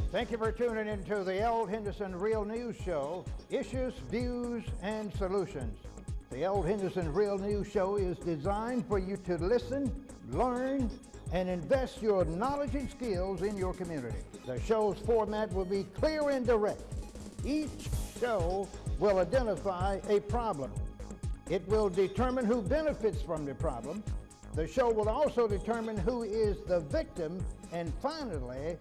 Thank you for tuning into the L. Henderson Real News Show, issues, views, and solutions. The L. Henderson Real News Show is designed for you to listen, learn, and invest your knowledge and skills in your community. The show's format will be clear and direct. Each show will identify a problem. It will determine who benefits from the problem. The show will also determine who is the victim. And finally,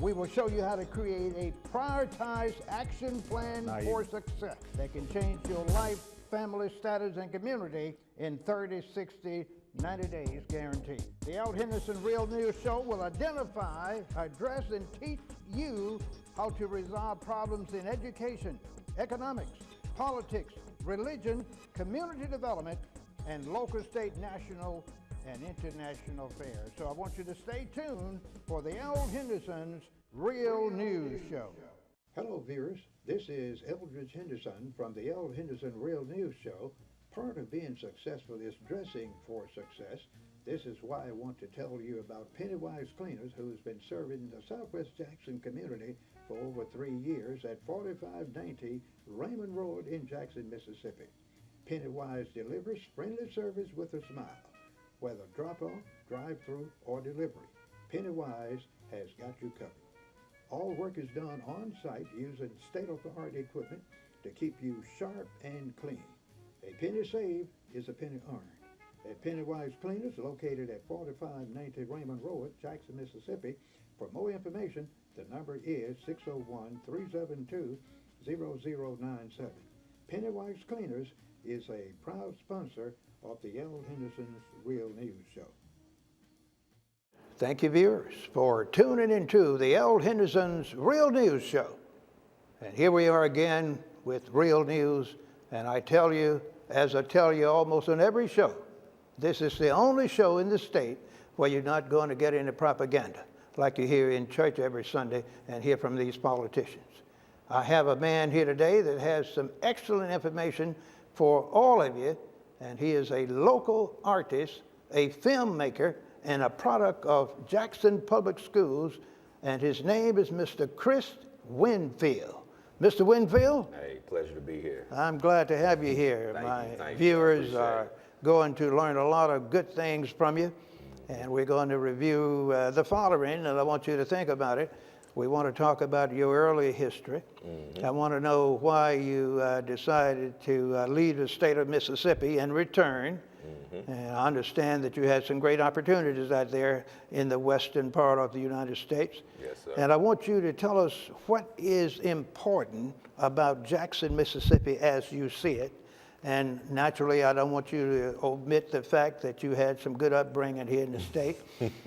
we will show you how to create a prioritized action plan for success that can change your life, family status, and community in 30, 60, 90 days guaranteed. The L. Henderson Real News Show will identify, address, and teach you how to resolve problems in education, economics, politics, religion, community development, and local, state, national, and international affairs. So I want you to stay tuned for the L. Henderson's Real News Show. Hello, viewers. This is Eldridge Henderson from the L. Henderson Real News Show. Part of being successful is dressing for success. This is why I want to tell you about Pennywise Cleaners, who's been serving the Southwest Jackson community for over 3 years at 4590 Raymond Road in Jackson, Mississippi. Pennywise delivers friendly service with a smile. Whether drop-off, drive-through, or delivery, Pennywise has got you covered. All work is done on-site using state-of-the-art equipment to keep you sharp and clean. A penny saved is a penny earned. At Pennywise Cleaners, located at 4590 Raymond Road, Jackson, Mississippi. For more information, the number is 601-372-0097. Pennywise Cleaners is a proud sponsor of the L. Henderson's Real News Show. Thank you, viewers, for tuning into the L. Henderson's Real News Show. And here we are again with real news. And I tell you, as I tell you almost on every show, this is the only show in the state where you're not going to get into propaganda like you hear in church every Sunday and hear from these politicians. I have a man here today that has some excellent information for all of you, and he is a local artist, a filmmaker, and a product of Jackson Public Schools, and his name is Mr. Chris Winfield. Mr. Winfield? Hey, pleasure to be here. I'm glad to have you here. My viewers are going to learn a lot of good things from you, and we're going to review the following, and I want you to think about it. We want to talk about your early history. I want to know why you decided to leave the state of Mississippi and return. And I understand that you had some great opportunities out there in the western part of the United States. Yes, sir. And I want you to tell us what is important about Jackson, Mississippi as you see it. And naturally, I don't want you to omit the fact that you had some good upbringing here in the state.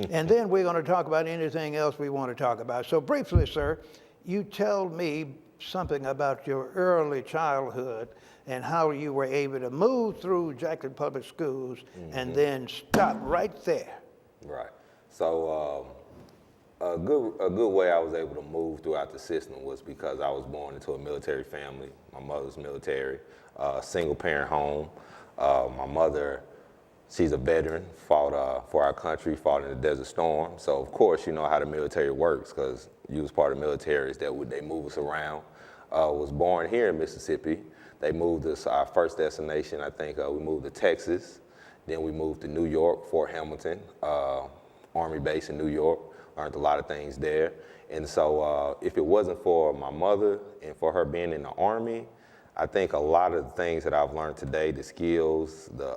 And then we're going to talk about anything else we want to talk about. So briefly, sir, you tell me something about your early childhood and how you were able to move through Jackson Public Schools and then stop right there. Right. So a good way I was able to move throughout the system was because I was born into a military family. My mother's military, single parent home. My mother, she's a veteran, fought for our country, fought in the Desert Storm. So of course you know how the military works because you was part of the military, is that they move us around. Was born here in Mississippi. They moved us, our first destination, I think we moved to Texas. Then we moved to New York, Fort Hamilton, Army base in New York. Learned a lot of things there. And so if it wasn't for my mother and for her being in the Army, I think a lot of the things that I've learned today, the skills, the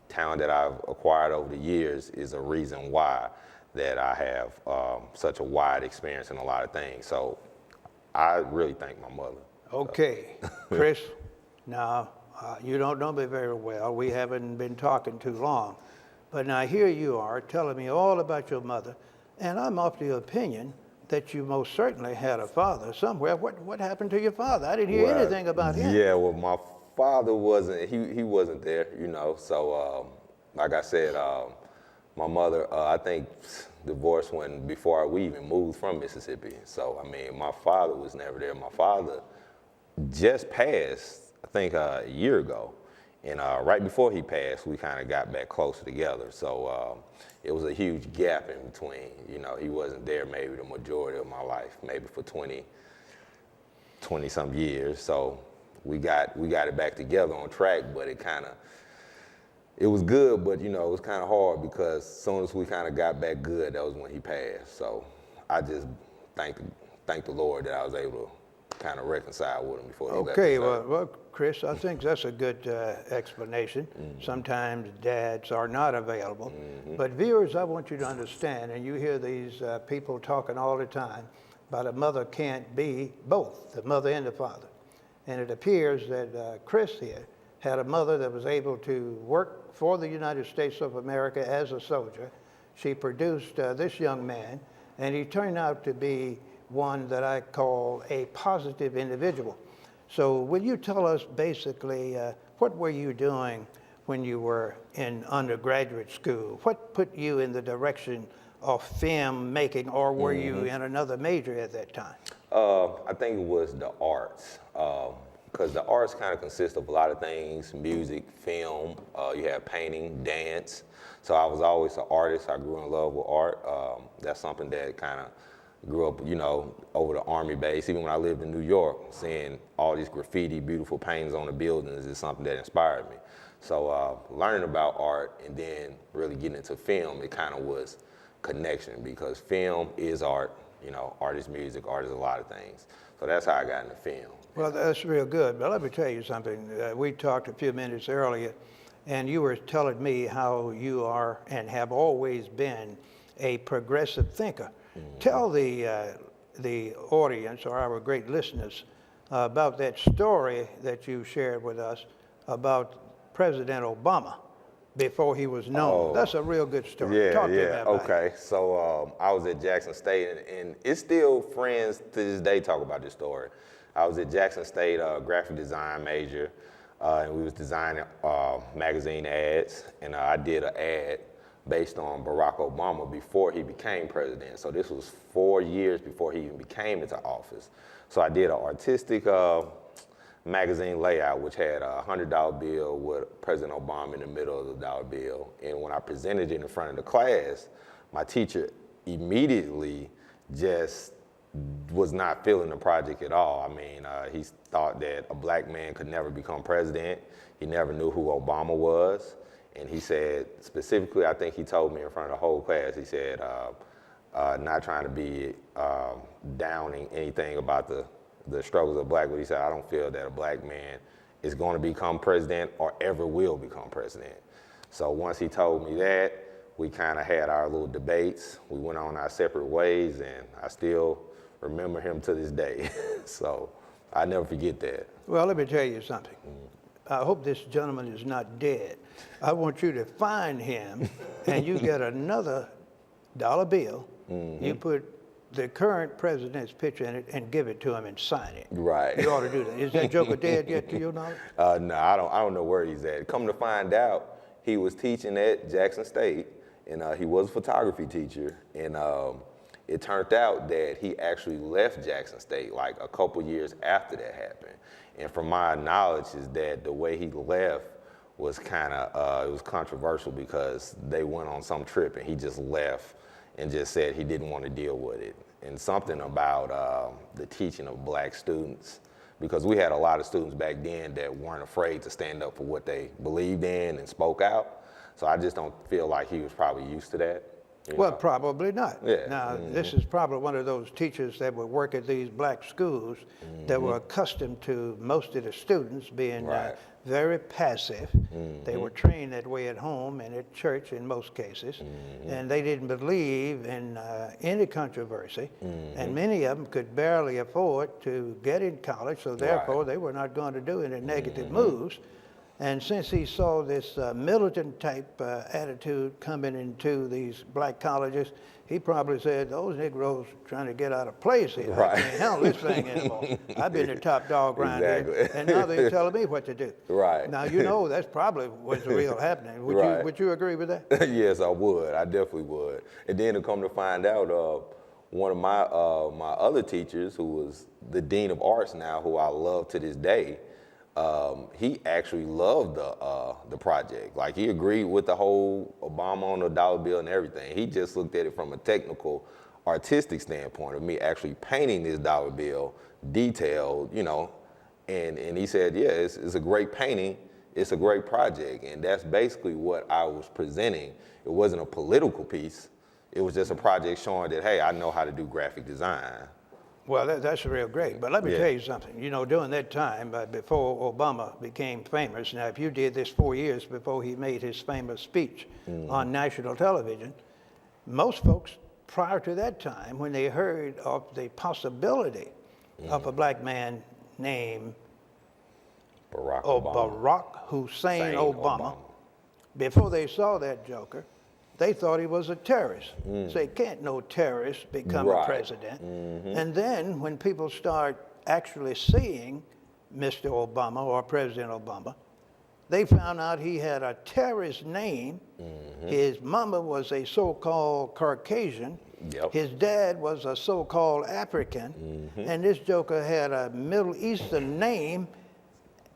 talent that I've acquired over the years is a reason why that I have such a wide experience in a lot of things. So I really thank my mother. Okay, Chris, now you don't know me very well. We haven't been talking too long. But now here you are telling me all about your mother, and I'm of the opinion that you most certainly had a father somewhere. What happened to your father? I didn't hear anything about him. Yeah, well, my father wasn't, he wasn't there, you know. So like I said, my mother, I think, divorced before we even moved from Mississippi. So, I mean, my father was never there. My father just passed, I think, a year ago. And right before he passed, we kind of got back closer together. So it was a huge gap in between. You know, he wasn't there maybe the majority of my life, maybe for 20 some years. So we got it back together on track, but it was good, but you know, it was kind of hard because as soon as we kind of got back good, that was when he passed. So I just thank the Lord that I was able to kind of reconcile with him before he left. Okay, well, Chris, I think that's a good explanation. Sometimes dads are not available. But viewers, I want you to understand, and you hear these people talking all the time about a mother can't be both, the mother and the father. And it appears that Chris here had a mother that was able to work for the United States of America as a soldier. She produced this young man, and he turned out to be one that I call a positive individual. So will you tell us basically what were you doing when you were in undergraduate school? What put you in the direction of film making, or were you in another major at that time? I think it was the arts. Because the arts kind of consist of a lot of things: music, film, you have painting, dance. So I was always an artist. I grew in love with art. That's something that kind of grew up, you know, over the Army base. Even when I lived in New York, seeing all these graffiti, beautiful paintings on the buildings is something that inspired me. So learning about art and then really getting into film, it kind of was connection, because film is art. You know, art is music, art is a lot of things. So that's how I got into film. Well, that's real good, but let me tell you something. We talked a few minutes earlier, and you were telling me how you are and have always been a progressive thinker. Tell the audience, or our great listeners, about that story that you shared with us about President Obama before he was known. That's a real good story. Yeah, Talk to me about okay. it. So I was at Jackson State, and it's still friends to this day talk about this story. I was at Jackson State, graphic design major, and we was designing magazine ads, and I did an ad based on Barack Obama before he became president. So this was 4 years before he even became into office. So I did an artistic magazine layout, which had a $100 bill with President Obama in the middle of the dollar bill. And when I presented it in front of the class, my teacher immediately just was not feeling the project at all. I mean, he thought that a black man could never become president. He never knew who Obama was. And he said, specifically, I think he told me in front of the whole class, he said, not trying to be downing anything about the struggles of black, but he said, I don't feel that a black man is going to become president or ever will become president. So once he told me that, we kind of had our little debates. We went on our separate ways, and I still remember him to this day. So I never forget that. Well, let me tell you something. I hope this gentleman is not dead. I want you to find him, and you get another dollar bill. You put the current president's picture in it and give it to him and sign it. Right. You ought to do that. Is that joker dead yet, to your knowledge? No, I don't know where he's at. Come to find out, he was teaching at Jackson State, and he was a photography teacher, and it turned out that he actually left Jackson State like a couple years after that happened. And from my knowledge is that the way he left was kind of, it was controversial, because they went on some trip and he just left and just said he didn't want to deal with it. And something about the teaching of black students, because we had a lot of students back then that weren't afraid to stand up for what they believed in and spoke out. So I just don't feel like he was probably used to that. Well, probably not. Yeah. Now, this is probably one of those teachers that would work at these black schools that were accustomed to most of the students being very passive. They were trained that way at home and at church in most cases, and they didn't believe in any controversy, and many of them could barely afford to get in college, so therefore they were not going to do any negative moves. And since he saw this militant type attitude coming into these black colleges, he probably said, those Negroes are trying to get out of place here. I can't handle this thing anymore. I've been the top dog around here, and now they're telling me what to do. Right. Now, you know that's probably what's real happening. Would you agree with that? Yes, I would. I definitely would. And then to come to find out, one of my my other teachers, who was the Dean of Arts now, who I love to this day, he actually loved the project. Like he agreed with the whole Obama on the dollar bill and everything. He just looked at it from a technical, artistic standpoint of me actually painting this dollar bill detailed, you know, and he said, yeah, it's a great painting, it's a great project, and that's basically what I was presenting. It wasn't a political piece. It was just a project showing that, hey, I know how to do graphic design. Well, that's real great. But let me Yeah. tell you something. You know, during that time, before Obama became famous, now if you did this 4 years before he made his famous speech on national television, most folks prior to that time, when they heard of the possibility of a black man named Barack Obama. Barack Hussein Hussein Obama, before they saw that joker, they thought he was a terrorist. Say, can't no terrorist become a Right. president? And then when people start actually seeing Mr. Obama or President Obama, they found out he had a terrorist name. His mama was a so-called Caucasian. Yep. His dad was a so-called African. And this joker had a Middle Eastern name,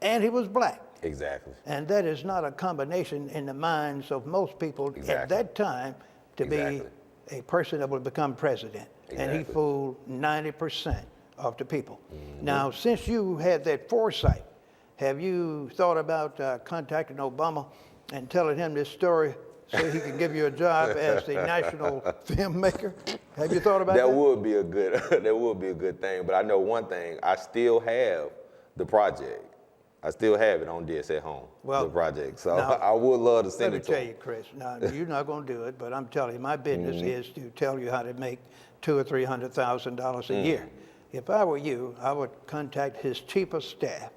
and he was black. Exactly. And that is not a combination in the minds of most people at Exactly. that time to Exactly. be a person that would become president. And he Exactly. fooled 90% of the people. Now, since you had that foresight, have you thought about contacting Obama and telling him this story so he can give you a job as the national filmmaker? Have you thought about that? That would be a good that would be a good thing. But I know one thing, I still have the project. I still have it on DS at home, Well, the project. So now, I would love to Let send me it to tell him. you, Chris. Now you're not going to do it, but I'm telling you, my business is to tell you how to make $200,000 or $300,000 a year. If I were you, I would contact his chief of staff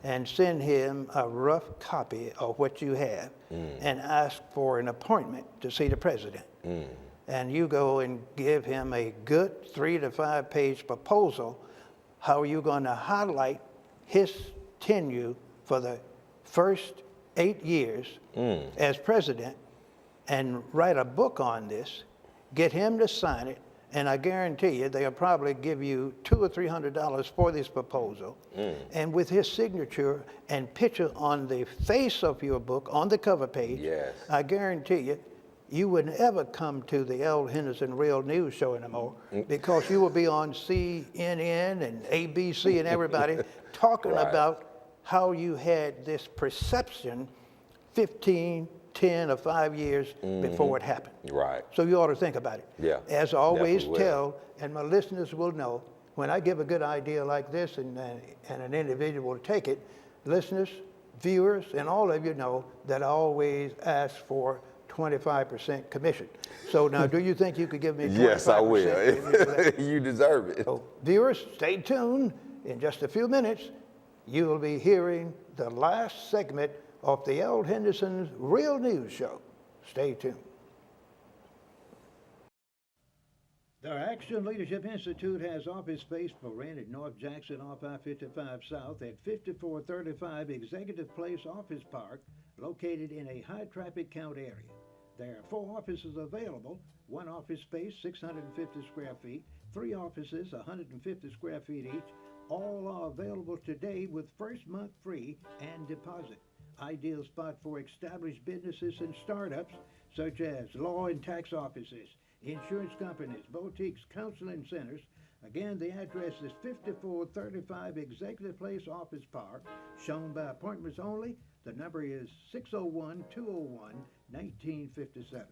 and send him a rough copy of what you have and ask for an appointment to see the president. And you go and give him a good 3 to 5 page proposal. How are you going to highlight his tenure for the first 8 years as president, and write a book on this, get him to sign it, and I guarantee you they'll probably give you $200 or $300 for this proposal. And with his signature and picture on the face of your book, on the cover page, Yes. I guarantee you, you wouldn't ever come to the L. Henderson Real News Show anymore because you will be on CNN and ABC and everybody talking Right. about how you had this perception 15, 10, or 5 years before it happened. Right. So you ought to think about it. Yeah, As always, definitely will. tell, and my listeners will know, when I give a good idea like this and an individual will take it, listeners, viewers, and all of you know that I always ask for 25% commission. So now, do you think you could give me 25%? Yes, I will. Give me that. You deserve it. So, viewers, stay tuned. In just a few minutes, you will be hearing the last segment of the L. Henderson's Real News Show. Stay tuned. The Action Leadership Institute has office space for rent at North Jackson off I-55 South at 5435 Executive Place Office Park, located in a high-traffic count area. There are 4 offices available, 1 office space, 650 square feet, 3 offices, 150 square feet each. All are available today with first month free and deposit. Ideal spot for established businesses and startups such as law and tax offices, insurance companies, boutiques, counseling centers. Again, the address is 5435 Executive Place Office Park, shown by appointments only. The number is 601-201-1957.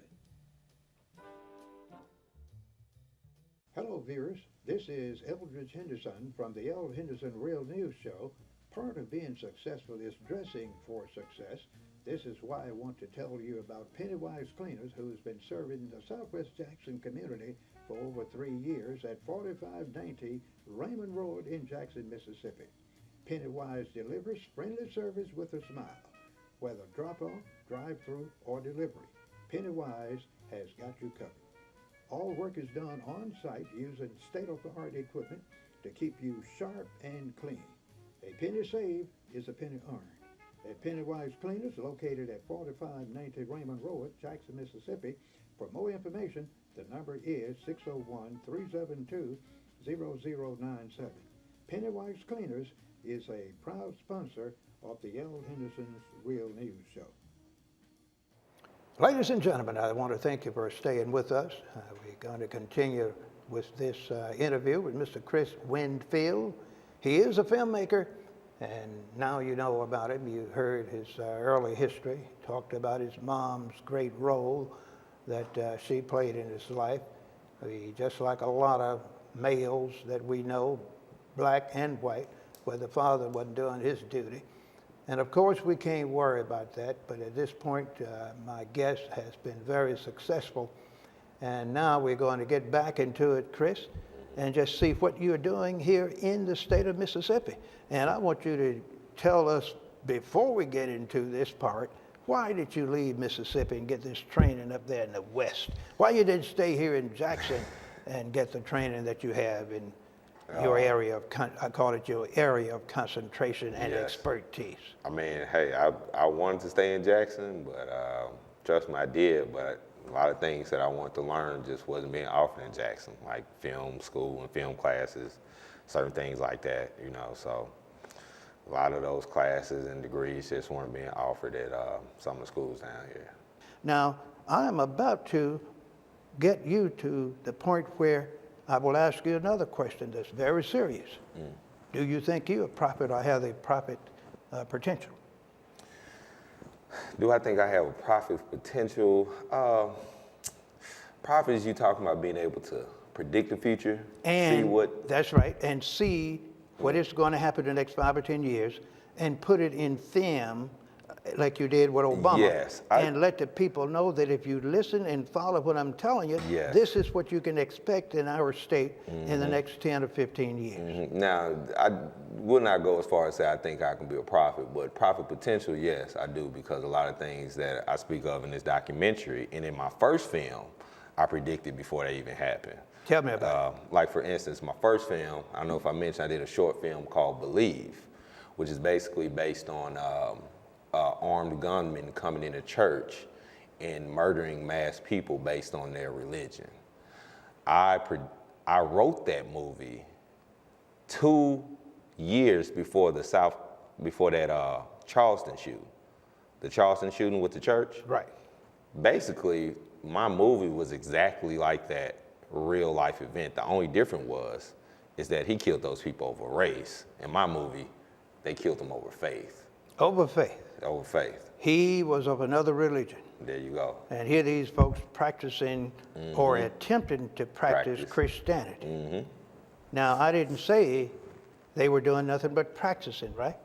Hello, viewers. This is Eldridge Henderson from the L. Henderson Real News Show. Part of being successful is dressing for success. This is why I want to tell you about Pennywise Cleaners, who's been serving the Southwest Jackson community for over 3 years at 4590 Raymond Road in Jackson, Mississippi. Pennywise delivers friendly service with a smile, whether drop-off, drive-through, or delivery. Pennywise has got you covered. All work is done on-site using state-of-the-art equipment to keep you sharp and clean. A penny saved is a penny earned. At Pennywise Cleaners, located at 4590 Raymond Road, Jackson, Mississippi. For more information, the number is 601-372-0097. Pennywise Cleaners is a proud sponsor of the L. Henderson's Real News Show. Ladies and gentlemen, I want to thank you for staying with us. We're going to continue with this interview with Mr. Chris Winfield. He is a filmmaker, and now you know about him. You heard his early history, talked about his mom's great role that she played in his life. Just like a lot of males that we know, black and white, where the father wasn't doing his duty. And of course, we can't worry about that, but at this point, my guest has been very successful. And now we're going to get back into it, Chris, and just see what you're doing here in the state of Mississippi. And I want you to tell us, before we get into this part, why did you leave Mississippi and get this training up there in the West? Why you didn't stay here in Jackson and get the training that you have in your area of, I call it your area of concentration and expertise? I mean, hey, I wanted to stay in Jackson, but trust me, I did, but a lot of things that I wanted to learn just wasn't being offered in Jackson, like film school and film classes, certain things like that, you know, so a lot of those classes and degrees just weren't being offered at some of the schools down here. Now, I'm about to get you to the point where I will ask you another question that's very serious. Do you think you're a prophet or have the prophet potential? Do I think I have a prophet potential? Prophet is you talking about being able to predict the future, and see what... That's right, and see what is going to happen in the next 5 or 10 years, and put it in film like you did with Obama. Yes. And let the people know that if you listen and follow what I'm telling you, this is what you can expect in our state in the next 10 or 15 years. Now, I would not go as far as say I think I can be a prophet, but prophet potential, yes, I do, because a lot of things that I speak of in this documentary and in my first film, I predicted before they even happened. Tell me about it. Like, for instance, my first film, I don't know if I mentioned, I did a short film called Believe, which is basically based on armed gunmen coming into church and murdering mass people based on their religion. I wrote that movie 2 years before that Charleston shooting. The Charleston shooting with the church? Right. Basically, my movie was exactly like that real life event. The only difference is that he killed those people over race. In my movie, they killed them over faith. Over faith. Over faith. He was of another religion. There you go. And here these folks practicing or attempting to practice Christianity. Now, I didn't say they were doing nothing but practicing, right?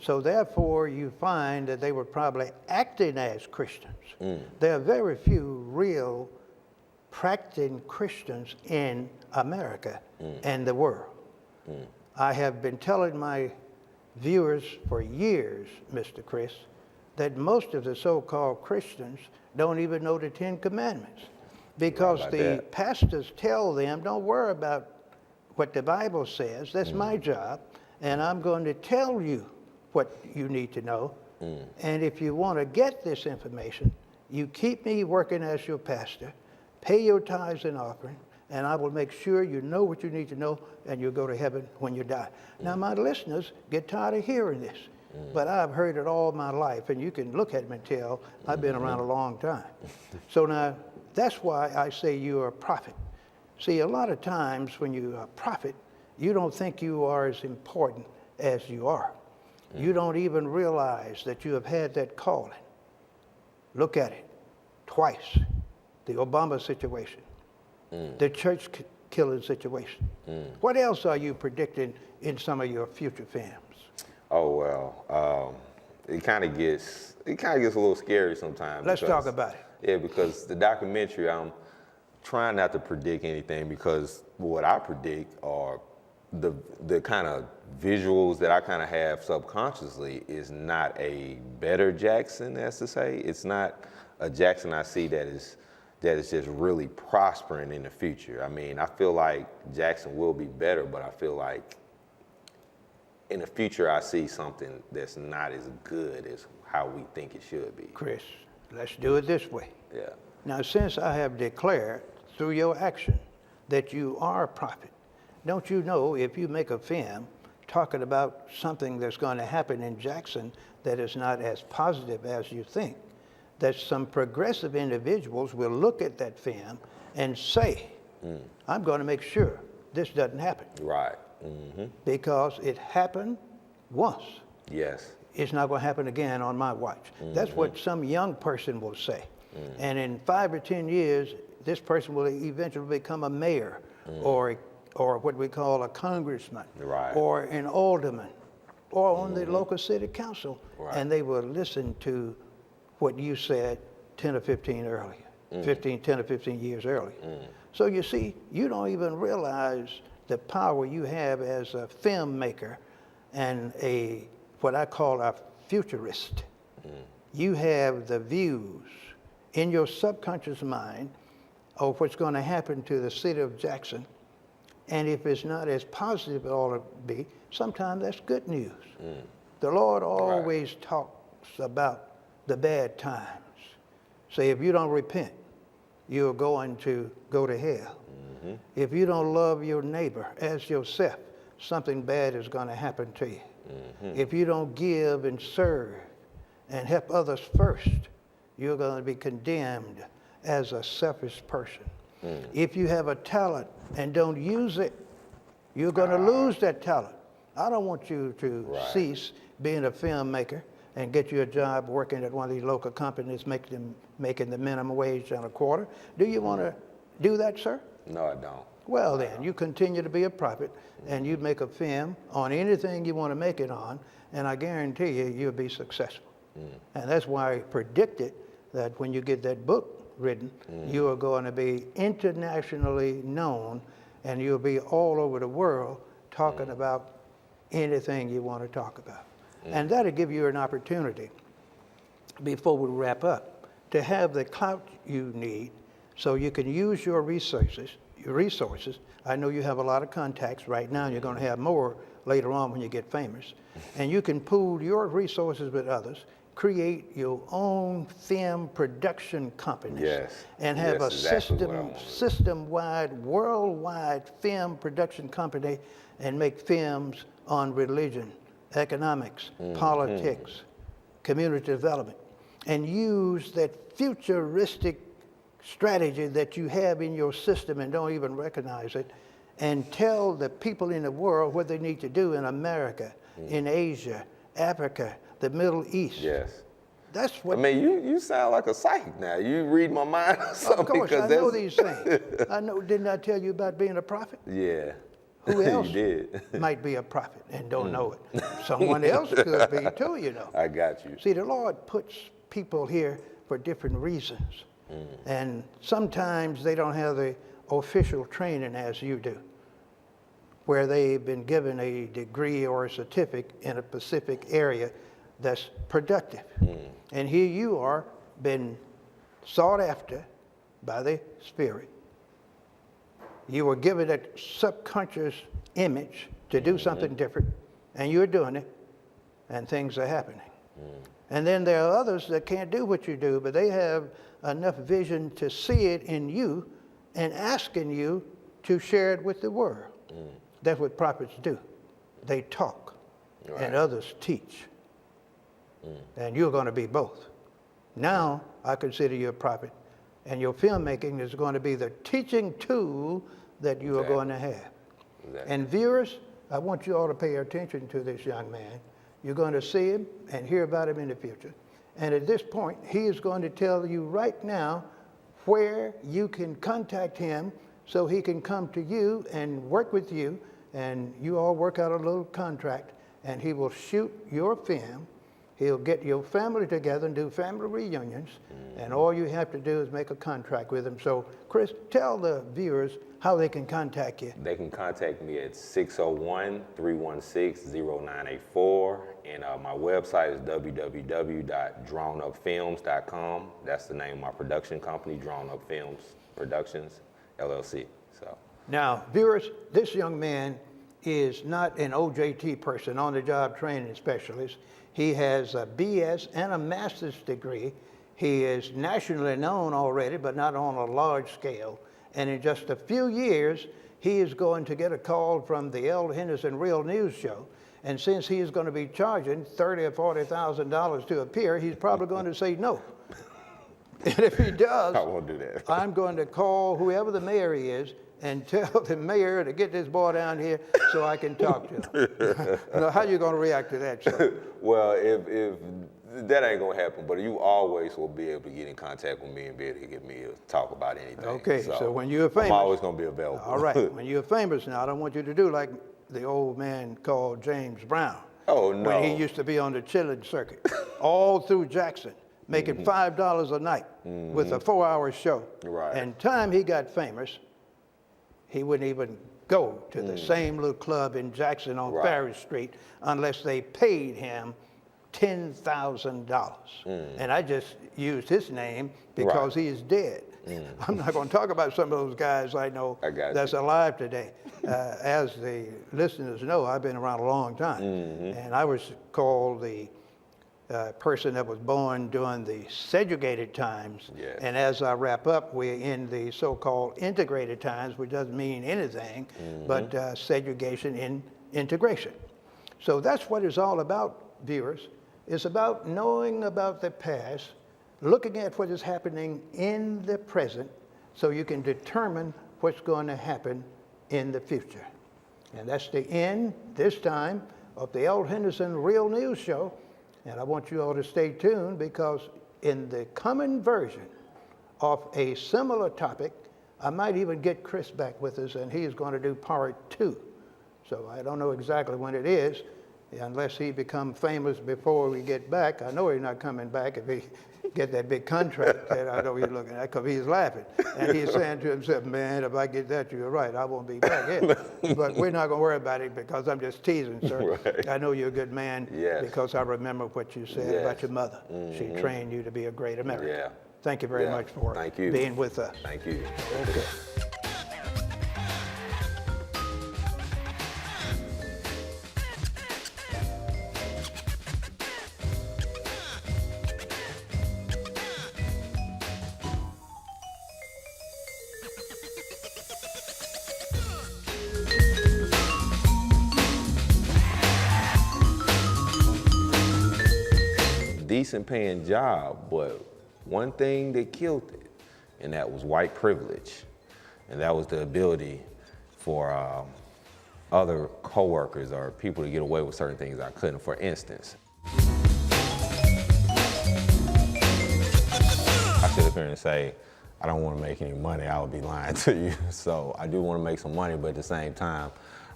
So therefore, you find that they were probably acting as Christians. There are very few real practicing Christians in America and the world. I have been telling my viewers for years, Mr. Chris, that most of the so-called Christians don't even know the 10 Commandments, because the pastors tell them, don't worry about what the Bible says, that's my job, and I'm going to tell you what you need to know. And if you want to get this information, you keep me working as your pastor, pay your tithes and offering, and I will make sure you know what you need to know, and you'll go to heaven when you die. Now, my listeners get tired of hearing this, but I've heard it all my life, and you can look at me and tell I've been around a long time. So now, that's why I say you're a prophet. See, a lot of times when you're a prophet, you don't think you are as important as you are. You don't even realize that you have had that calling. Look at it, twice. The Obama situation, the church killing situation. What else are you predicting in some of your future films? Oh, well, it kind of gets a little scary sometimes. Let's talk about it. Yeah, because the documentary, I'm trying not to predict anything, because what I predict are the kind of visuals that I kind of have subconsciously is not a better Jackson, as to say. It's not a Jackson I see that is just really prospering in the future. I mean, I feel like Jackson will be better, but I feel like in the future I see something that's not as good as how we think it should be. Chris, let's do it this way. Yeah. Now, since I have declared through your action that you are a prophet, don't you know if you make a film talking about something that's going to happen in Jackson that is not as positive as you think, that some progressive individuals will look at that film and say, I'm going to make sure this doesn't happen. Right. Because it happened once. Yes. It's not going to happen again on my watch. That's what some young person will say. And in 5 or 10 years, this person will eventually become a mayor or what we call a congressman or an alderman or on the local city council. And they will listen to what you said 10 or 15 earlier, 10 or 15 years earlier. So you see, you don't even realize the power you have as a filmmaker and what I call a futurist. You have the views in your subconscious mind of what's going to happen to the city of Jackson. And if it's not as positive as it ought to be, sometimes that's good news. The Lord always talks about the bad times. Say, if you don't repent, you're going to go to hell. If you don't love your neighbor as yourself, something bad is going to happen to you. If you don't give and serve and help others first, you're going to be condemned as a selfish person. If you have a talent and don't use it, you're going to lose that talent. I don't want you to cease being a filmmaker and get you a job working at one of these local companies making the minimum wage and a quarter. Do you want to do that, sir? No, I don't. Well, then, you continue to be a prophet, and you make a film on anything you want to make it on, and I guarantee you, you'll be successful. And that's why I predicted that when you get that book written, you are going to be internationally known, and you'll be all over the world talking about anything you want to talk about. And that'll give you an opportunity, before we wrap up, to have the clout you need so you can use your resources. I know you have a lot of contacts right now, and you're going to have more later on when you get famous. And you can pool your resources with others, create your own film production companies, and have a system-wide, worldwide film production company and make films on religion, economics, politics, community development, and use that futuristic strategy that you have in your system and don't even recognize it, and tell the people in the world what they need to do in America, in Asia, Africa, the Middle East. That's what. I mean, you sound like a psychic now. You read my mind or something. Of course, I know these things. I know. Didn't I tell you about being a prophet? Yeah. Who else You did. might be a prophet and don't know it? Someone else could be too, you know. I got you. See, the Lord puts people here for different reasons. And sometimes they don't have the official training as you do, where they've been given a degree or a certificate in a specific area that's productive. And here you are, been sought after by the Spirit. You were given a subconscious image to do something different, and you're doing it, and things are happening. And then there are others that can't do what you do, but they have enough vision to see it in you and asking you to share it with the world. That's what prophets do. They talk, and others teach. And you're going to be both. Now, I consider you a prophet, and your filmmaking is going to be the teaching tool that you are going to have. And viewers, I want you all to pay attention to this young man. You're going to see him and hear about him in the future. And at this point, he is going to tell you right now where you can contact him so he can come to you and work with you, and you all work out a little contract, and he will shoot your film. He'll get your family together and do family reunions, and all you have to do is make a contract with him. So, Chris, tell the viewers how they can contact you. They can contact me at 601-316-0984, and my website is www.drawnupfilms.com. That's the name of my production company, Drawn Up Films Productions, LLC. So now, viewers, this young man is not an OJT person, on-the-job training specialist. He has a BS and a master's degree. He is nationally known already, but not on a large scale. And in just a few years, he is going to get a call from the L. Henderson Real News Show. And since he is going to be charging $30,000 or $40,000 to appear, he's probably going to say no. And if he does, I won't do that. I'm going to call whoever the mayor is and tell the mayor to get this boy down here so I can talk to him. Now, how you going to react to that, sir? Well, if that ain't gonna happen, but you always will be able to get in contact with me and be able to get me to talk about anything. Okay, so when you're famous, I'm always gonna be available. All right, when you're famous now, I don't want you to do like the old man called James Brown. Oh, no. When he used to be on the chilling circuit, all through Jackson, making $5 a night with a 4-hour show. Right. And time he got famous, he wouldn't even go to the same little club in Jackson on Ferry Street unless they paid him $10,000. And I just used his name because he is dead. I'm not going to talk about some of those guys I know that's alive today. As the listeners know, I've been around a long time. And I was called the person that was born during the segregated times. Yes. And as I wrap up, we're in the so-called integrated times, which doesn't mean anything, but segregation in integration. So that's what it's all about, viewers. It's about knowing about the past, looking at what is happening in the present, so you can determine what's going to happen in the future. And that's the end, this time, of the L. Henderson Real News Show. And I want you all to stay tuned, because in the coming version of a similar topic, I might even get Chris back with us, and he's going to do part 2. So I don't know exactly when it is, unless he becomes famous before we get back. I know he's not coming back if he get that big contract that I know he's looking at, because he's laughing. And he's saying to himself, man, if I get that, you're right, I won't be back here. But we're not going to worry about it, because I'm just teasing, sir. Right. I know you're a good man, Yes. because I remember what you said about your mother. She trained you to be a great American. Yeah. Thank you very much for being with us. Thank you. Okay. Decent paying job, but one thing that killed it, and that was white privilege. And that was the ability for other coworkers or people to get away with certain things I couldn't. For instance, I sit up here and say, I don't want to make any money, I would be lying to you. So I do want to make some money, but at the same time,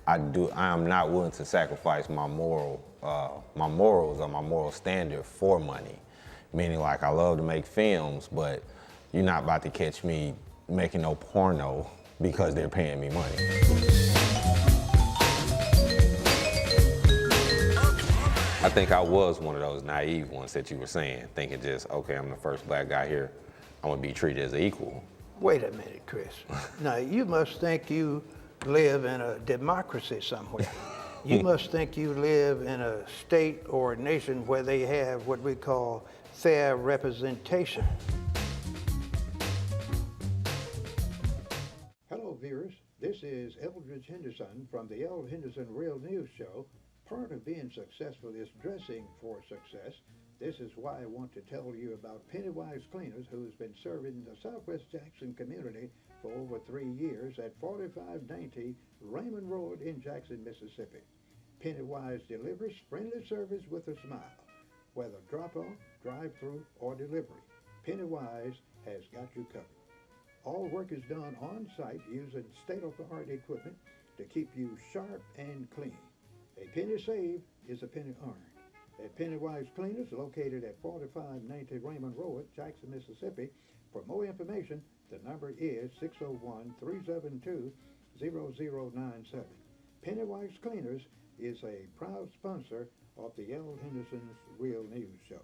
I am not willing to sacrifice my morals or my moral standard for money. Meaning, like, I love to make films, but you're not about to catch me making no porno because they're paying me money. I think I was one of those naive ones that you were saying, thinking just, okay, I'm the first black guy here, I'm gonna be treated as an equal. Wait a minute, Chris. Now, you must think you live in a democracy somewhere. You must think you live in a state or a nation where they have what we call fair representation. Hello, viewers. This is Eldridge Henderson from the L. Henderson Real News Show. Part of being successful is dressing for success. This is why I want to tell you about Pennywise Cleaners, who's been serving the Southwest Jackson community for over 3 years at 4590 Raymond Road in Jackson, Mississippi. Pennywise delivers friendly service with a smile, whether drop-off, drive-through, or delivery. Pennywise has got you covered. All work is done on-site using state-of-the-art equipment to keep you sharp and clean. A penny saved is a penny earned. At Pennywise Cleaners, located at 4590 Raymond Road, Jackson, Mississippi. For more information, the number is 601-372-0097. Pennywise Cleaners is a proud sponsor of the L. Henderson's Real News Show.